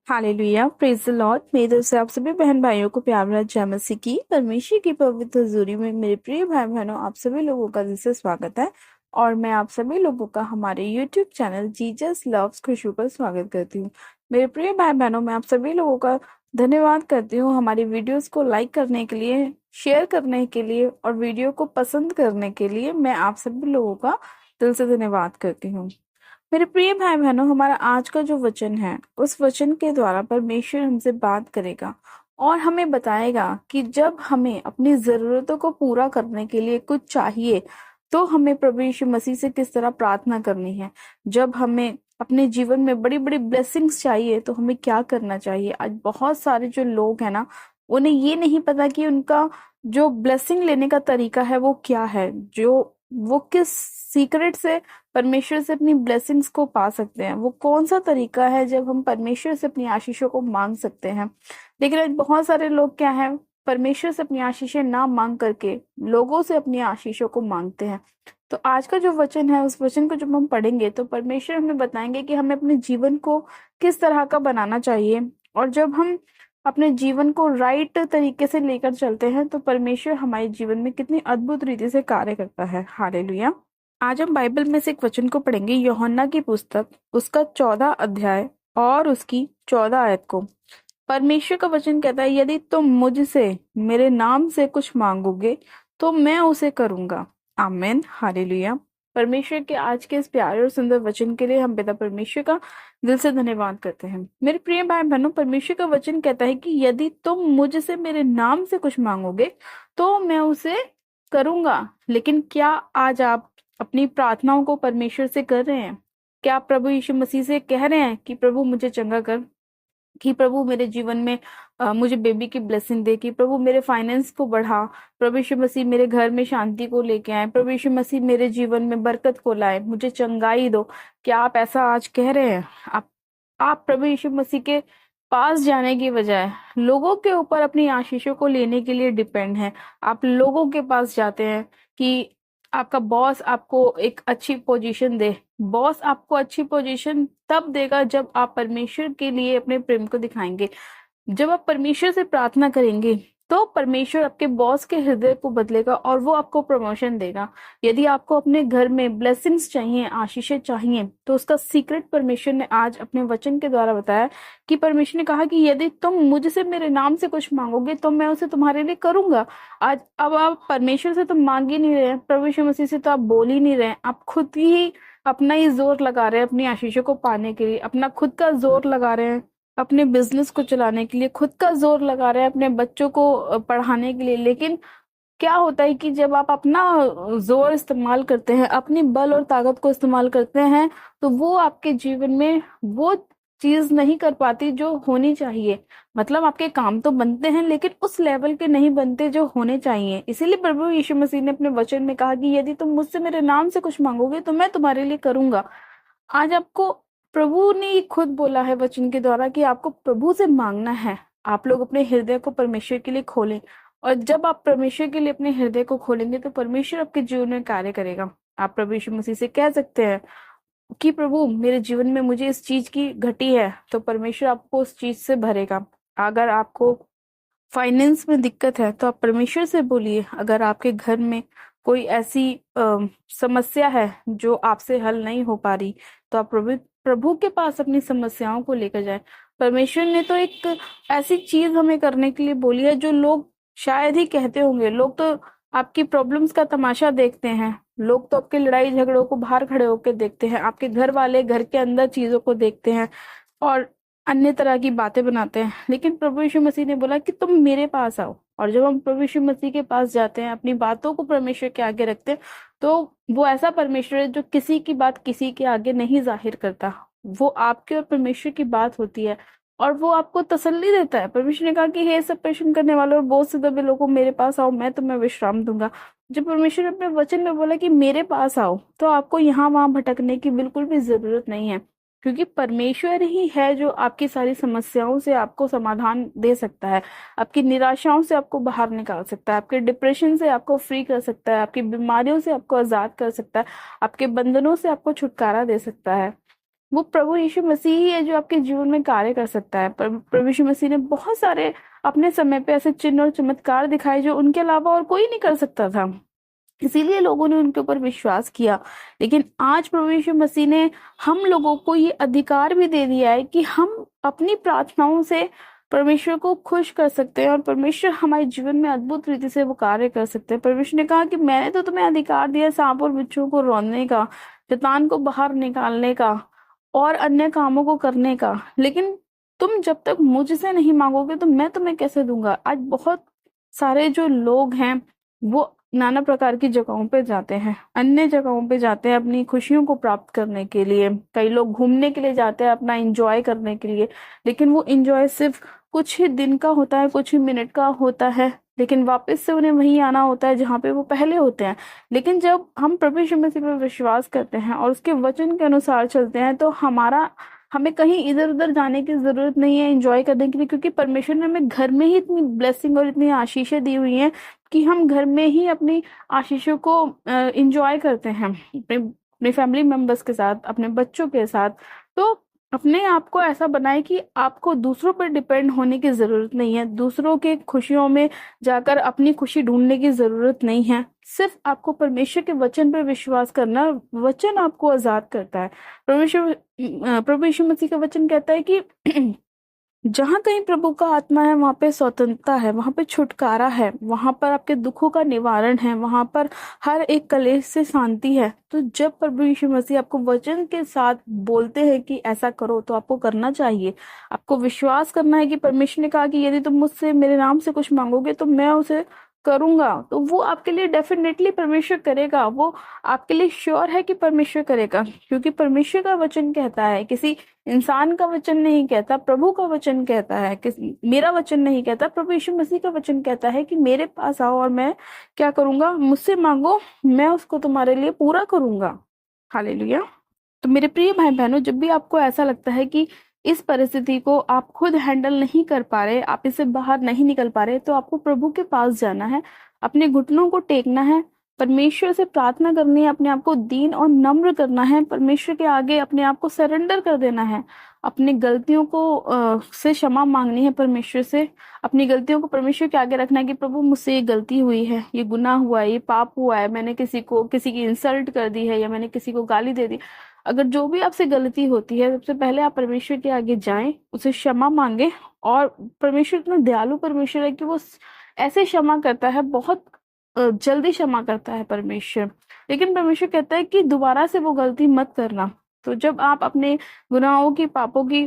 Hallelujah, praise the Lord. मेरी तरफ से आप सभी बहन भाइयों को प्यार भरा जय मसीह की परमेश्वर की पवित्र हजूरी में मेरे प्रिय भाई बहनों, आप सभी लोगों का दिल से स्वागत है। और मैं आप सभी लोगों का हमारे यूट्यूब चैनल जीसस लव्स खुशबू पर स्वागत करती हूँ। मेरे प्रिय भाई बहनों, मैं आप सभी लोगों का धन्यवाद करती हूँ हमारी वीडियोस को लाइक करने के लिए, शेयर करने के लिए और वीडियो को पसंद करने के लिए। मैं आप सभी लोगों का दिल से धन्यवाद करती हूँ। मेरे प्रिय भाई बहनों, हमारा आज का जो वचन है, उस वचन के द्वारा परमेश्वर हमसे बात करेगा और हमें बताएगा कि जब हमें अपनी जरूरतों को पूरा करने के लिए कुछ चाहिए तो हमें प्रभु यीशु मसीह से किस तरह प्रार्थना करनी है। जब हमें अपने जीवन में बड़ी बड़ी ब्लेसिंग्स चाहिए तो हमें क्या करना चाहिए। आज बहुत सारे जो लोग हैं ना, उन्हें ये नहीं पता कि उनका जो ब्लेसिंग लेने का तरीका है वो क्या है, जो वो किस सीक्रेट से परमेश्वर से अपनी ब्लेसिंग्स को पा सकते हैं। वो कौन सा तरीका है जब हम परमेश्वर से अपनी आशीषों को मांग सकते हैं। लेकिन आज बहुत सारे लोग क्या है, परमेश्वर से अपनी आशीषें ना मांग करके लोगों से अपनी आशीषों को मांगते हैं। तो आज का जो वचन है, उस वचन को जब हम पढ़ेंगे तो परमेश्वर हमें बताएंगे कि हमें अपने जीवन को किस तरह का बनाना चाहिए। और जब हम अपने जीवन को राइट तरीके से लेकर चलते हैं तो परमेश्वर हमारे जीवन में कितनी अद्भुत रीति से कार्य करता है। हालेलुया। आज हम बाइबल में से एक वचन को पढ़ेंगे, यूहन्ना की पुस्तक, उसका 14 अध्याय और उसकी 14 आयत को। परमेश्वर का वचन कहता है, यदि तुम मुझसे मेरे नाम से कुछ मांगोगे तो मैं उसे करूंगा। आमीन, हालेलुया। परमेश्वर के आज के इस प्यारे और सुंदर वचन के लिए हम पिता परमेश्वर का दिल से धन्यवाद करते हैं। मेरे प्रिय भाई बहनों, परमेश्वर का वचन कहता है कि यदि तुम मुझसे मेरे नाम से कुछ मांगोगे तो मैं उसे करूंगा। लेकिन क्या आज आप अपनी प्रार्थनाओं को परमेश्वर से कर रहे हैं? क्या आप प्रभु यीशु मसीह से कह रहे हैं कि प्रभु मुझे चंगा कर, कि प्रभु मेरे जीवन में मुझे बेबी की ब्लेसिंग दे, कि प्रभु मेरे फाइनेंस को बढ़ा, प्रभु यीशु मसीह मेरे घर में शांति को लेके आए, प्रभु यीशु मसीह मेरे जीवन में बरकत को लाए, मुझे चंगाई दो। क्या आप ऐसा आज कह रहे हैं? आप प्रभु यीशु मसीह के पास जाने की बजाय लोगों के ऊपर अपनी आशीषों को लेने के लिए डिपेंड है। आप लोगों के पास जाते हैं कि आपका बॉस आपको एक अच्छी पोजीशन दे। बॉस आपको अच्छी पोजीशन तब देगा जब आप परमेश्वर के लिए अपने प्रेम को दिखाएंगे। जब आप परमेश्वर से प्रार्थना करेंगे तो परमेश्वर आपके बॉस के हृदय को बदलेगा और वो आपको प्रमोशन देगा। यदि आपको अपने घर में ब्लेसिंग्स चाहिए, आशीषें चाहिए, तो उसका सीक्रेट परमेश्वर ने आज अपने वचन के द्वारा बताया कि परमेश्वर ने कहा कि यदि तुम मुझसे मेरे नाम से कुछ मांगोगे तो मैं उसे तुम्हारे लिए करूंगा। आज अब आप परमेश्वर से तो मांग ही नहीं रहे हैं, प्रभु यीशु मसीह से तो आप बोल ही नहीं रहे हैं। आप खुद ही अपना ही जोर लगा रहे हैं अपनी आशीषों को पाने के लिए, अपना खुद का जोर लगा रहे हैं अपने बिजनेस को चलाने के लिए, खुद का जोर लगा रहे हैं अपने बच्चों को पढ़ाने के लिए। लेकिन क्या होता है कि जब आप अपना जोर इस्तेमाल करते हैं, अपनी बल और ताकत को इस्तेमाल करते हैं, तो वो आपके जीवन में वो चीज नहीं कर पाती जो होनी चाहिए। मतलब आपके काम तो बनते हैं लेकिन उस लेवल के नहीं बनते जो होने चाहिए। इसीलिए प्रभु यीशु मसीह ने अपने वचन में कहा कि यदि तुम मुझसे मेरे नाम से कुछ मांगोगे तो मैं तुम्हारे लिए करूंगा। आज आपको प्रभु ने खुद बोला है वचन के द्वारा कि आपको प्रभु से मांगना है। आप लोग अपने हृदय को परमेश्वर के लिए खोलें, और जब आप परमेश्वर के लिए अपने हृदय को खोलेंगे तो परमेश्वर आपके जीवन में कार्य करेगा। आप प्रभु यीशु मसीह से कह सकते हैं कि प्रभु मेरे जीवन में मुझे इस चीज की घटी है, तो परमेश्वर आपको उस चीज से भरेगा। अगर आपको फाइनेंस में दिक्कत है तो आप परमेश्वर से बोलिए। अगर आपके घर में कोई ऐसी समस्या है जो आपसे हल नहीं हो पा रही तो आप प्रभु प्रभु के पास अपनी समस्याओं को लेकर जाए। परमेश्वर ने तो एक ऐसी चीज हमें करने के लिए बोली है जो लोग शायद ही कहते होंगे। लोग तो आपकी प्रॉब्लम्स का तमाशा देखते हैं, लोग तो आपके लड़ाई झगड़ों को बाहर खड़े होकर देखते हैं, आपके घर वाले घर के अंदर चीजों को देखते हैं और अन्य तरह की बातें बनाते हैं। लेकिन प्रभु यीशु मसीह ने बोला कि तुम मेरे पास आओ। और जब हम प्रभु यीशु मसीह के पास जाते हैं, अपनी बातों को परमेश्वर के आगे रखते हैं, तो वो ऐसा परमेश्वर है जो किसी की बात किसी के आगे नहीं जाहिर करता। वो आपके और परमेश्वर की बात होती है और वो आपको तसल्ली देता है। परमेश्वर ने कहा कि हे सब परेशान करने वालों और बोझ से दबे लोगों, मेरे पास आओ, मैं तुम्हें विश्राम दूंगा। जब परमेश्वर ने अपने वचन में बोला कि मेरे पास आओ, तो आपको यहाँ वहां भटकने की बिल्कुल भी जरूरत नहीं है, क्योंकि परमेश्वर ही है जो आपकी सारी समस्याओं से आपको समाधान दे सकता है, आपकी निराशाओं से आपको बाहर निकाल सकता है, आपके डिप्रेशन से आपको फ्री कर सकता है, आपकी बीमारियों से आपको आजाद कर सकता है, आपके बंधनों से आपको छुटकारा दे सकता है। वो प्रभु यीशु मसीह ही है जो आपके जीवन में कार्य कर सकता है। प्रभु यीशु मसीह ने बहुत सारे अपने समय पे ऐसे चिन्ह और चमत्कार दिखाए जो उनके अलावा और कोई नहीं कर सकता था, इसीलिए लोगों ने उनके ऊपर विश्वास किया। लेकिन आज प्रभु यीशु मसीह ने हम लोगों को ये अधिकार भी दे दिया है कि हम अपनी प्रार्थनाओं से परमेश्वर को खुश कर सकते हैं और परमेश्वर हमारे जीवन में अद्भुत रीति से वो कार्य कर सकते हैं। परमेश्वर ने कहा कि मैंने तो तुम्हें अधिकार दिया सांप और बिच्छू को रौंदने का, शैतान को बाहर निकालने का और अन्य कामों को करने का, लेकिन तुम जब तक मुझसे नहीं मांगोगे तो मैं तुम्हें कैसे दूंगा। आज बहुत सारे जो लोग हैं वो नाना प्रकार की जगहों पे जाते हैं, अन्य जगहों पे जाते हैं अपनी खुशियों को प्राप्त करने के लिए। कई लोग घूमने के लिए जाते हैं अपना एंजॉय करने के लिए, लेकिन वो एंजॉय सिर्फ कुछ ही दिन का होता है, कुछ ही मिनट का होता है, लेकिन वापस से उन्हें वहीं आना होता है जहाँ पे वो पहले होते हैं। लेकिन जब हम प्रभु यीशु मसीह पर विश्वास करते हैं और उसके वचन के अनुसार चलते हैं तो हमें कहीं इधर उधर जाने की जरूरत नहीं है एंजॉय करने के लिए, क्योंकि परमेश्वर ने हमें घर में ही इतनी ब्लेसिंग और इतनी आशीषें दी हुई हैं कि हम घर में ही अपनी आशीषों को एंजॉय करते हैं अपने फैमिली मेंबर्स के साथ, अपने बच्चों के साथ। तो अपने आप को ऐसा बनाए कि आपको दूसरों पर डिपेंड होने की जरूरत नहीं है, दूसरों के खुशियों में जाकर अपनी खुशी ढूंढने की जरूरत नहीं है। सिर्फ आपको परमेश्वर के वचन पर विश्वास करना, वचन आपको आजाद करता है। प्रभु यीशु मसीह का वचन कहता है कि जहां कहीं प्रभु का आत्मा है वहां पे स्वतंत्रता है, वहां पे छुटकारा है, वहां पर आपके दुखों का निवारण है, वहां पर हर एक कलेश से शांति है। तो जब प्रभु यीशु मसीह आपको वचन के साथ बोलते हैं कि ऐसा करो तो आपको करना चाहिए। आपको विश्वास करना है कि परमेश्वर ने कहा कि यदि तुम मुझसे मेरे नाम से कुछ मांगोगे तो मैं उसे करूंगा, तो वो आपके लिए डेफिनेटली परमेश्वर करेगा। वो आपके लिए श्योर है कि परमेश्वर करेगा, क्योंकि परमेश्वर का वचन कहता है, किसी इंसान का वचन नहीं कहता, प्रभु का वचन कहता है, मेरा वचन नहीं कहता, प्रभु यीशु मसीह का वचन कहता है कि मेरे पास आओ और मैं क्या करूंगा, मुझसे मांगो, मैं उसको तुम्हारे लिए पूरा करूंगा। हालेलुया। तो मेरे प्रिय भाई बहनों, जब भी आपको ऐसा लगता है कि इस परिस्थिति को आप खुद हैंडल नहीं कर पा रहे, आप इससे बाहर नहीं निकल पा रहे, तो आपको प्रभु के पास जाना है, अपने घुटनों को टेकना है, परमेश्वर से प्रार्थना करनी है, अपने आप को दीन और नम्र करना है, परमेश्वर के आगे अपने आप को सरेंडर कर देना है, अपनी गलतियों को से क्षमा मांगनी है परमेश्वर से, अपनी गलतियों को परमेश्वर के आगे रखना है कि प्रभु मुझसे ये गलती हुई है, ये गुनाह हुआ है, ये पाप हुआ है, मैंने किसी की इंसल्ट कर दी है या मैंने किसी को गाली दे दी। अगर जो भी आपसे गलती होती है, सबसे पहले आप परमेश्वर के आगे जाएं, उसे क्षमा मांगे। और परमेश्वर इतना दयालु परमेश्वर है कि वो ऐसे क्षमा करता है, बहुत जल्दी क्षमा करता है परमेश्वर। लेकिन परमेश्वर कहता है कि दोबारा से वो गलती मत करना। तो जब आप अपने गुनाहों की, पापों की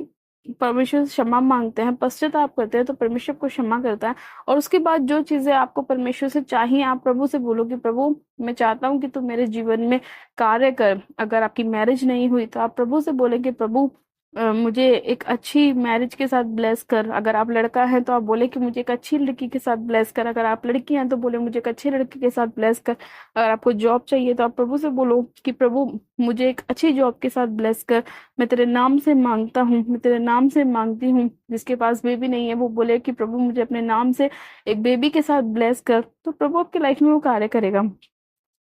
परमेश्वर से क्षमा मांगते हैं, पश्चाताप करते हैं, तो परमेश्वर को क्षमा करता है। और उसके बाद जो चीजें आपको परमेश्वर से चाहिए, आप प्रभु से बोलो कि प्रभु मैं चाहता हूँ कि तू मेरे जीवन में कार्य कर। अगर आपकी मैरिज नहीं हुई तो आप प्रभु से बोले कि प्रभु मुझे एक अच्छी मैरिज के साथ ब्लेस कर। अगर आप लड़का है तो आप बोले कि मुझे एक अच्छी लड़की के साथ ब्लेस कर। अगर आप लड़की हैं तो बोले मुझे एक अच्छे लड़के के साथ ब्लेस कर। अगर आपको जॉब चाहिए तो आप प्रभु से बोलो कि प्रभु मुझे एक अच्छी जॉब के साथ ब्लेस कर। मैं तेरे नाम से मांगता हूँ, मैं तेरे नाम से मांगती हूँ। जिसके पास बेबी नहीं है वो बोले कि प्रभु मुझे अपने नाम से एक बेबी के साथ ब्लेस कर, तो प्रभु आपकी लाइफ में वो कार्य करेगा।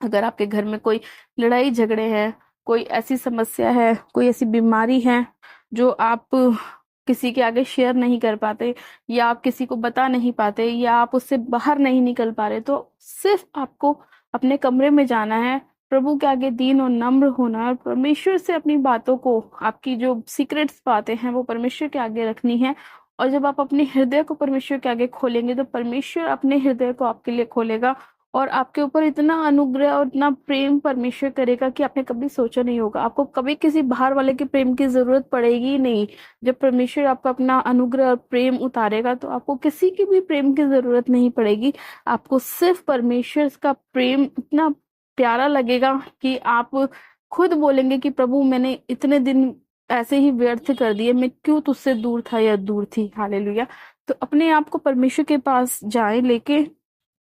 अगर आपके घर में कोई लड़ाई झगड़े हैं, कोई ऐसी समस्या है, कोई ऐसी बीमारी है जो आप किसी के आगे शेयर नहीं कर पाते, या आप किसी को बता नहीं पाते, या आप उससे बाहर नहीं निकल पा रहे, तो सिर्फ आपको अपने कमरे में जाना है, प्रभु के आगे दीन और नम्र होना है और परमेश्वर से अपनी बातों को, आपकी जो सीक्रेट्स बातें हैं वो परमेश्वर के आगे रखनी है। और जब आप अपने हृदय को परमेश्वर के आगे खोलेंगे तो परमेश्वर अपने हृदय को आपके लिए खोलेगा और आपके ऊपर इतना अनुग्रह और इतना प्रेम परमेश्वर करेगा कि आपने कभी सोचा नहीं होगा। आपको कभी किसी बाहर वाले के प्रेम की जरूरत पड़ेगी ही नहीं। जब परमेश्वर आपका अपना अनुग्रह और प्रेम उतारेगा तो आपको किसी की भी प्रेम की जरूरत नहीं पड़ेगी। आपको सिर्फ परमेश्वर का प्रेम इतना प्यारा लगेगा कि आप खुद बोलेंगे कि प्रभु मैंने इतने दिन ऐसे ही व्यर्थ कर दिए, मैं क्यों तुझसे दूर था या दूर थी। हालेलुया। तो अपने आप को परमेश्वर के पास जाएं लेके,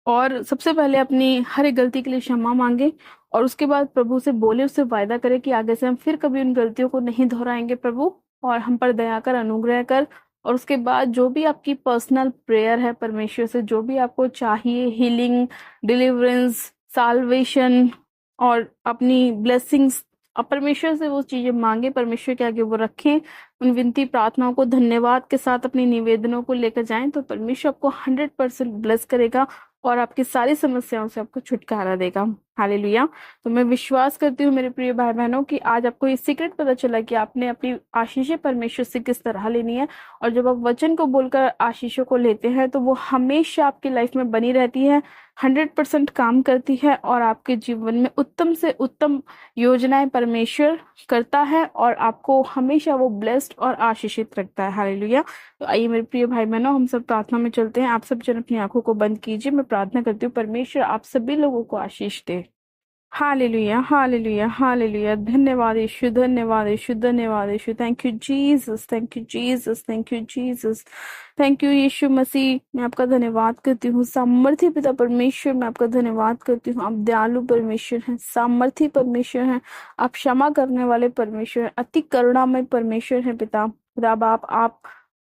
और सबसे पहले अपनी हर एक गलती के लिए क्षमा मांगे और उसके बाद प्रभु से बोले, उससे वायदा करें कि आगे से हम फिर कभी उन गलतियों को नहीं दोहराएंगे प्रभु, और हम पर दया कर, अनुग्रह कर। और उसके बाद जो भी आपकी पर्सनल प्रेयर है परमेश्वर से, जो भी आपको चाहिए, हीलिंग, डिलीवरेंस, साल्वेशन और अपनी ब्लेसिंग्स और परमेश्वर से वो चीजें मांगे, परमेश्वर के आगे वो रखें, उन विनती प्रार्थनाओं को धन्यवाद के साथ अपनी निवेदनों को लेकर जाएं, तो परमेश्वर आपको 100% ब्लेस करेगा और आपकी सारी समस्याओं से आपको छुटकारा देगा। हालेलुया। तो मैं विश्वास करती हूँ मेरे प्रिय भाई बहनों कि आज आपको ये सीक्रेट पता चला कि आपने अपनी आशीषें परमेश्वर से किस तरह लेनी है, और जब आप वचन को बोलकर आशीषों को लेते हैं तो वो हमेशा आपकी लाइफ में बनी रहती है, 100% काम करती है, और आपके जीवन में उत्तम से उत्तम योजनाएं परमेश्वर करता है और आपको हमेशा वो ब्लेस्ड और आशीषित रखता है। हालेलुया। तो आइए मेरे प्रिय भाई बहनों, हम सब प्रार्थना में चलते हैं। आप सब जन अपनी आंखों को बंद कीजिए। मैं प्रार्थना करती हूँ परमेश्वर आप सभी लोगों को आशीष दे। Hallelujah, hallelujah, hallelujah. धन्यवाद यीशु, धन्यवाद यीशु, धन्यवाद Yeshu. Thank you Jesus, thank you Jesus, thank you Jesus, thank you Yeshu Masih. मैं आपका धन्यवाद करती हूँ। सामर्थी पिता परमेश्वर, मैं आपका धन्यवाद करती हूँ। आप दयालु परमेश्वर हैं, सामर्थी परमेश्वर हैं, आप क्षमा करने वाले परमेश्वर हैं, अति करुणामय परमेश्वर हैं। पिता खुदा बाप, आप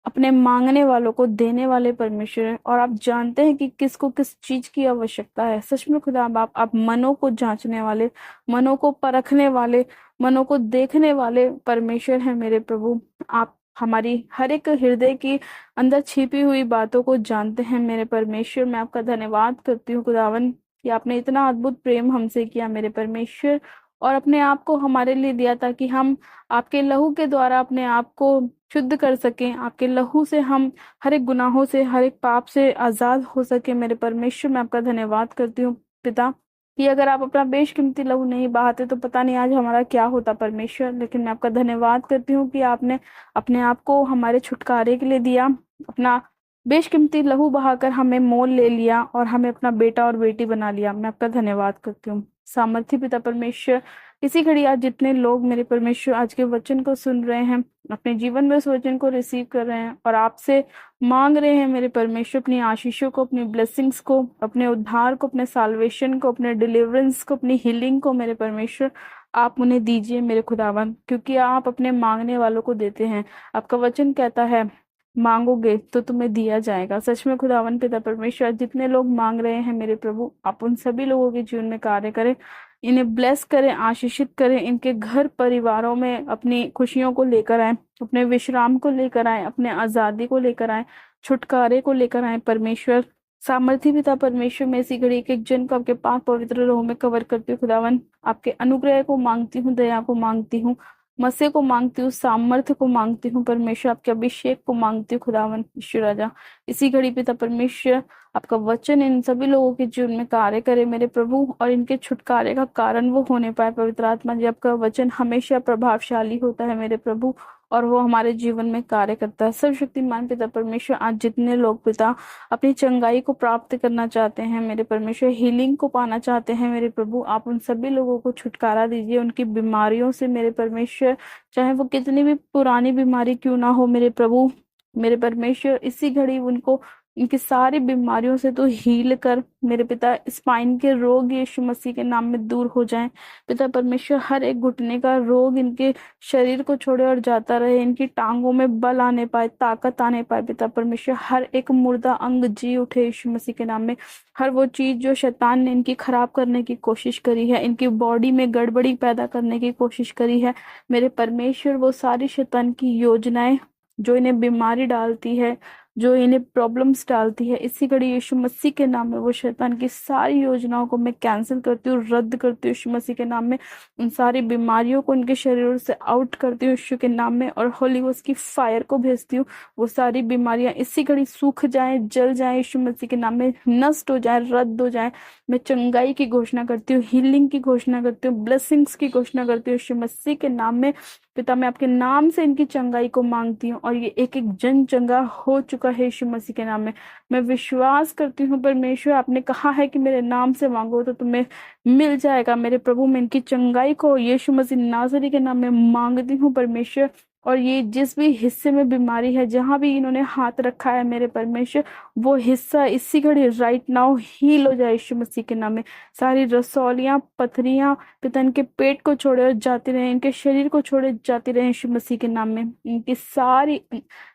अपने मांगने वालों को देने वाले परमेश्वर हैं, और आप जानते हैं कि किसको किस चीज की आवश्यकता है। सच में खुदा बाप, आप मनों को जांचने वाले, मनों को परखने वाले, मनों को देखने वाले परमेश्वर हैं मेरे प्रभु। आप हमारी हर एक हृदय की अंदर छिपी हुई बातों को जानते हैं मेरे परमेश्वर। मैं आपका धन्यवाद करती हूँ खुदावन कि आपने इतना अद्भुत प्रेम हमसे किया मेरे परमेश्वर, और अपने आप को हमारे लिए दिया ताकि हम आपके लहू के द्वारा अपने आप को शुद्ध कर सकें। आपके लहू से हम हर एक गुनाहों से, हर एक पाप से आजाद हो सके मेरे परमेश्वर। मैं आपका धन्यवाद करती हूँ पिता कि अगर आप अपना बेशकीमती लहू नहीं बहाते तो पता नहीं आज हमारा क्या होता परमेश्वर। लेकिन मैं आपका धन्यवाद करती हूँ कि आपने अपने आप को हमारे छुटकारे के लिए दिया, अपना बेशकीमती लहू बहाकर हमें मोल ले लिया और हमें अपना बेटा और बेटी बना लिया। मैं आपका धन्यवाद करती हूँ सामर्थी पिता परमेश्वर। इसी घड़ी आज जितने लोग मेरे परमेश्वर आज के वचन को सुन रहे हैं, अपने जीवन में उस वचन को रिसीव कर रहे हैं और आपसे मांग रहे हैं मेरे परमेश्वर अपनी आशीषों को, अपनी ब्लेसिंग्स को, अपने उद्धार को, अपने साल्वेशन को, अपने डिलीवरेंस को, अपनी हीलिंग को मेरे परमेश्वर आप उन्हें दीजिए मेरे खुदावन, क्योंकि आप अपने मांगने वालों को देते हैं। आपका वचन कहता है मांगोगे तो तुम्हें दिया जाएगा। सच में खुदावन पिता परमेश्वर, जितने लोग मांग रहे हैं मेरे प्रभु, आप उन सभी लोगों के जीवन में कार्य करें, इन्हें ब्लेस करें, आशीषित करें, इनके घर परिवारों में अपनी खुशियों को लेकर आए, अपने विश्राम को लेकर आए, अपने आजादी को लेकर आए, छुटकारे को लेकर आए परमेश्वर। सामर्थी पिता परमेश्वर, में इसी घड़ी एक एक जन को आपके पाक पवित्र रोह में कवर करती हूँ खुदावन। आपके अनुग्रह को मांगती हूँ, दया को मांगती हूँ, मसीह को मांगती हूँ, सामर्थ्य को मांगती हूँ परमेश्वर, आपके अभिषेक को मांगती हूँ खुदावन ईश्वर राजा। इसी घड़ी पिता परमेश्वर, आपका वचन इन सभी लोगों के जीवन में कार्य करे मेरे प्रभु, और इनके छुटकारे का कारण वो होने पाए पवित्र आत्मा जी। आपका वचन हमेशा प्रभावशाली होता है मेरे प्रभु, और वो हमारे जीवन में कार्य करता है। सर्वशक्तिमान पिता परमेश्वर, आज जितने लोग पिता अपनी चंगाई को प्राप्त करना चाहते हैं मेरे परमेश्वर, हीलिंग को पाना चाहते हैं मेरे प्रभु, आप उन सभी लोगों को छुटकारा दीजिए उनकी बीमारियों से मेरे परमेश्वर, चाहे वो कितनी भी पुरानी बीमारी क्यों ना हो मेरे प्रभु। मेरे परमेश्वर, इसी घड़ी उनको इनकी सारी बीमारियों से तो हील कर मेरे पिता। स्पाइन के रोग यीशु मसीह के नाम में दूर हो जाएं पिता परमेश्वर। हर एक घुटने का रोग इनके शरीर को छोड़े और जाता रहे, इनकी टांगों में बल आने पाए, ताकत आने पाए पिता परमेश्वर। हर एक मुर्दा अंग जी उठे यीशु मसीह के नाम में। हर वो चीज जो शैतान ने इनकी खराब करने की कोशिश करी है, इनकी बॉडी में गड़बड़ी पैदा करने की कोशिश करी है मेरे परमेश्वर, वो सारी शैतान की योजनाएं जो इन्हें बीमारी डालती है, जो इन्हें प्रॉब्लम्स डालती है, इसी घड़ी यीशु मसीह के नाम में वो शैतान की सारी योजनाओं को मैं कैंसिल करती हूँ, रद्द करती हूँ यीशु मसीह के नाम में। उन सारी बीमारियों को इनके शरीरों से आउट करती हूँ यीशु के नाम में, और होली गोस्ट की फायर को भेजती हूँ। वो सारी बीमारियां इसी घड़ी सूख जाएं, जल जाएं यीशु मसीह के नाम में, नष्ट हो जाए, रद्द हो जाए। मैं चंगाई की घोषणा करती हूँ, हीलिंग की घोषणा करती हूँ, ब्लेसिंग्स की घोषणा करती हूँ यीशु मसीह के नाम में। पिता, मैं आपके नाम से इनकी चंगाई को मांगती हूँ, और ये एक एक जन चंगा हो चुका है यीशु मसीह के नाम में। मैं विश्वास करती हूँ परमेश्वर, आपने कहा है कि मेरे नाम से मांगो तो तुम्हें मिल जाएगा मेरे प्रभु। मैं इनकी चंगाई को यीशु मसीह नासरी के नाम में मांगती हूँ परमेश्वर, और ये जिस भी हिस्से में बीमारी है, जहां भी इन्होंने हाथ रखा है मेरे परमेश्वर, वो हिस्सा इसी घड़ी राइट नाउ हील हो जाए यीशु मसीह के नाम में। सारी रसौलियां, पथरियां पिता इनके पेट को छोड़े और जाती रहे, इनके शरीर को छोड़े जाती रहे यीशु मसीह के नाम में। इनकी सारी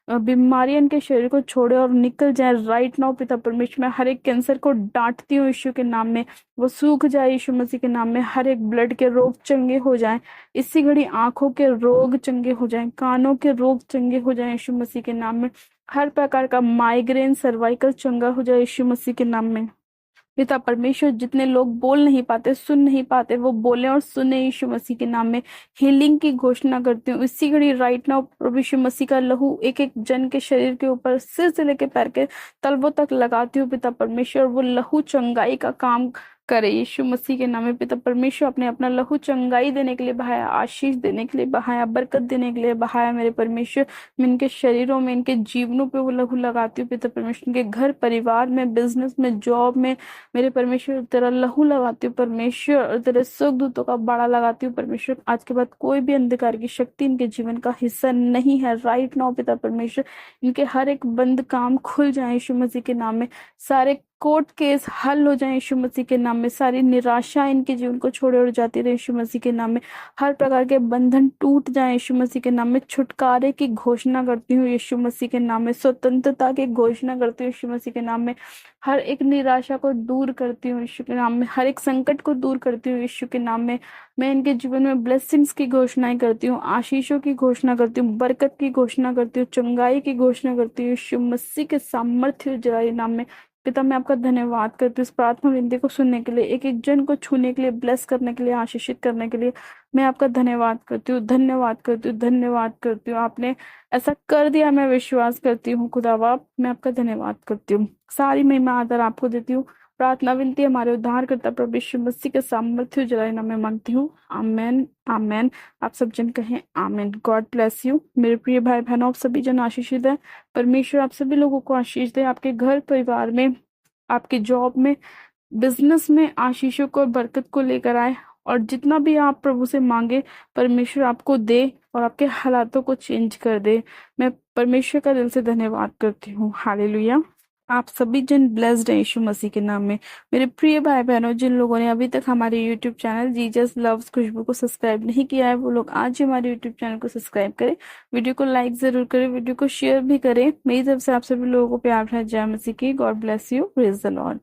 बीमारियां इनके शरीर को छोड़े और निकल जाए राइट नाउ पिता परमेश्वर। मैं हर एक कैंसर को डांटती हूँ यीशु के नाम में, वो सूख जाए यीशु मसीह के नाम में। हर एक ब्लड के रोग चंगे हो जाएं इसी घड़ी, आंखों के रोग चंगे हो जाएं, कानों के रोग चंगे हो जाएं यीशु मसीह के नाम में। हर प्रकार का माइग्रेन सर्वाइकल चंगा हो जाए यीशु मसीह के नाम में। पिता परमेश्वर, जितने लोग बोल नहीं पाते, सुन नहीं पाते, वो बोले और सुने यीशु मसीह के नाम में। हीलिंग की घोषणा करती हूँ इसी घड़ी राइट नाउ। प्रभु यीशु मसीह का लहू एक एक जन के शरीर के ऊपर, सिर से लेकर पैर के तलवों तक लगाती हूँ पिता परमेश्वर। वो लहू चंगाई का काम करे यीशु मसीह के नाम में। पिता परमेश्वर, अपने अपना लहू चंगाई देने के लिए बहाया, आशीष देने के लिए बहाया, बरकत देने के लिए बहाया मेरे परमेश्वर। मैं इनके शरीरों में, इनके जीवनों पे वो लहू लगाती हूँ पिता परमेश्वर। इनके घर परिवार में, बिजनेस में, जॉब में मेरे परमेश्वर तेरा लहू लगाती हूँ परमेश्वर, और तेरे सुखदूतों का बाड़ा लगाती हूँ परमेश्वर। आज के बाद कोई भी अंधकार की शक्ति इनके जीवन का हिस्सा नहीं है राइट नाउ पिता परमेश्वर। इनके हर एक बंद काम खुल जाए यीशु मसीह के नाम में। सारे कोर्ट केस हल हो जाए यीशु मसीह के नाम में। सारी निराशा इनके जीवन को छोड़े और जाती रहे यीशु मसीह के नाम में। हर प्रकार के बंधन टूट जाए यीशु मसीह के नाम में। छुटकारे की घोषणा करती हूँ यीशु मसीह के नाम में। स्वतंत्रता की घोषणा करती हूँ यीशु मसीह के नाम में। हर एक निराशा को दूर करती हूँ यीशु के नाम में। हर एक संकट को दूर करती हूँ यीशु के नाम में। मैं इनके जीवन में ब्लेसिंग्स की घोषणाएं करती हूँ, आशीषों की घोषणा करती हूँ, बरकत की घोषणा करती हूँ, चंगाई की घोषणा करती हूँ यीशु मसीह के सामर्थ्य जलाए नाम में। पिता, मैं आपका धन्यवाद करती हूँ इस प्रार्थना विनती को सुनने के लिए, एक एक जन को छूने के लिए, ब्लेस करने के लिए, आशीषित करने के लिए। मैं आपका धन्यवाद करती हूँ, धन्यवाद करती हूँ, धन्यवाद करती हूँ। आपने ऐसा कर दिया, मैं विश्वास करती हूँ खुदा बाप। मैं आपका धन्यवाद करती हूँ, सारी महिमा आदर आपको देती हूँ। प्रार्थना विनती हमारे उद्धारकर्ता प्रभु यीशु मसीह के सामर्थ्य जलाए नाम में मांगती हूँ, आमेन आमेन। आप सब जन कहें आमेन। गॉड ब्लेस यू मेरे प्रिय भाई बहनों, आप सभी जन आशीषित है। परमेश्वर आप सभी लोगों को आशीष दे, आपके घर परिवार में, आपकी जॉब में, बिजनेस में आशीषों को और बरकत को लेकर आए। और जितना भी आप प्रभु से मांगे परमेश्वर आपको दे और आपके हालातों को चेंज कर दे। मैं परमेश्वर का दिल से धन्यवाद करती हूँ। हालेलुया। आप सभी जन ब्लेस्ड हैं यीशु मसीह के नाम में। मेरे प्रिय भाई बहनों, जिन लोगों ने अभी तक हमारे यूट्यूब चैनल जीजस लव्स खुशबू को सब्सक्राइब नहीं किया है, वो लोग आज ही हमारे यूट्यूब चैनल को सब्सक्राइब करें, वीडियो को लाइक जरूर करें, वीडियो को शेयर भी करें। मेरी तरफ से आप सभी लोगों को प्यार है जय मसीह की। God bless you, praise the Lord.